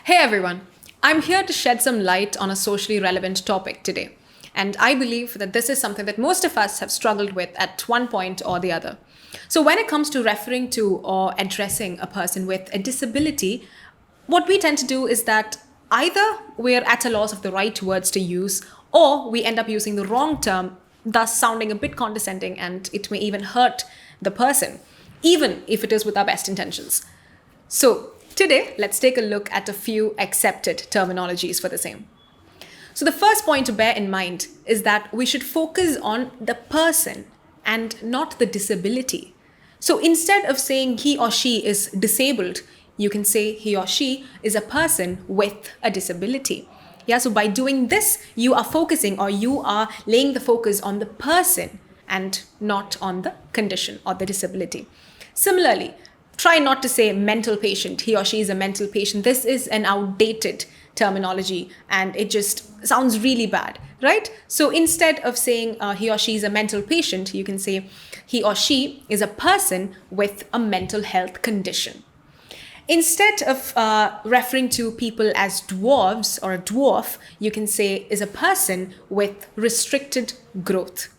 Hey everyone, I'm here to shed some light on a socially relevant topic today. And I believe that this is something that most of us have struggled with at one point or the other. So, when it comes to referring to or addressing a person with a disability, what we tend to do is that either we're at a loss of the right words to use, or we end up using the wrong term, thus sounding a bit condescending, and it may even hurt the person, even if it is with our best intentions. So, today, let's take a look at a few accepted terminologies for the same. So, the first point to bear in mind is that we should focus on the person and not the disability. So, instead of saying he or she is disabled, you can say he or she is a person with a disability. Yeah, so by doing this, you are focusing or you are laying the focus on the person and not on the condition or the disability. Similarly, try not to say mental patient, he or she is a mental patient. This is an outdated terminology and it just sounds really bad, right? So instead of saying he or she is a mental patient, you can say he or she is a person with a mental health condition. Instead of referring to people as dwarves or a dwarf, you can say is a person with restricted growth.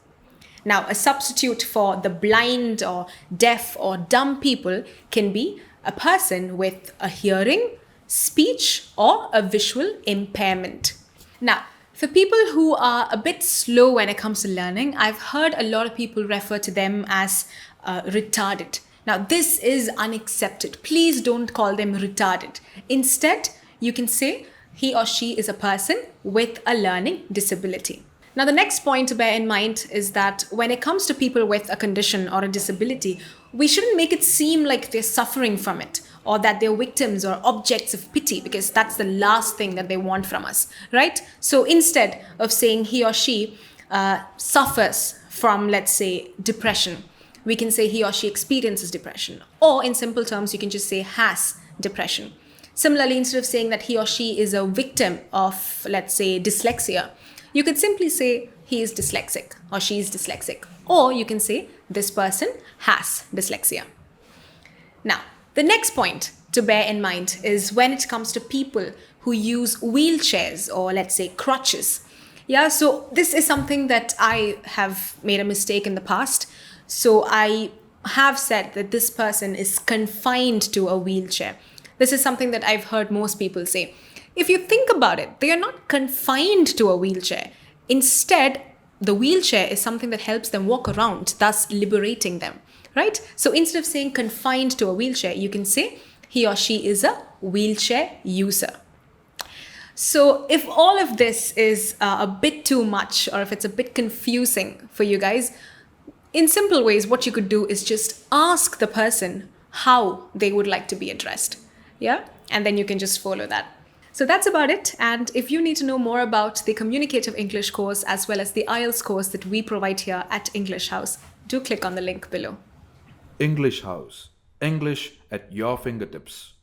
Now, a substitute for the blind or deaf or dumb people can be a person with a hearing, speech, or a visual impairment. Now, for people who are a bit slow when it comes to learning, I've heard a lot of people refer to them as retarded. Now, this is unaccepted. Please don't call them retarded. Instead, you can say he or she is a person with a learning disability. Now, the next point to bear in mind is that when it comes to people with a condition or a disability, we shouldn't make it seem like they're suffering from it or that they're victims or objects of pity, because that's the last thing that they want from us, right? So instead of saying he or she suffers from, let's say, depression, we can say he or she experiences depression. Or in simple terms, you can just say has depression. Similarly, instead of saying that he or she is a victim of, let's say, dyslexia, you could simply say he is dyslexic or she is dyslexic. Or you can say this person has dyslexia. Now, the next point to bear in mind is when it comes to people who use wheelchairs or, let's say, crutches. Yeah, so this is something that I have made a mistake in the past. So I have said that this person is confined to a wheelchair. This is something that I've heard most people say. If you think about it, they are not confined to a wheelchair. Instead, the wheelchair is something that helps them walk around, thus liberating them, right? So instead of saying confined to a wheelchair, you can say he or she is a wheelchair user. So if all of this is a bit too much, or if it's a bit confusing for you guys, in simple ways, what you could do is just ask the person how they would like to be addressed. Yeah? And then you can just follow that. So that's about it. And if you need to know more about the Communicative English course as well as the IELTS course that we provide here at English House, do click on the link below. English House. English at your fingertips.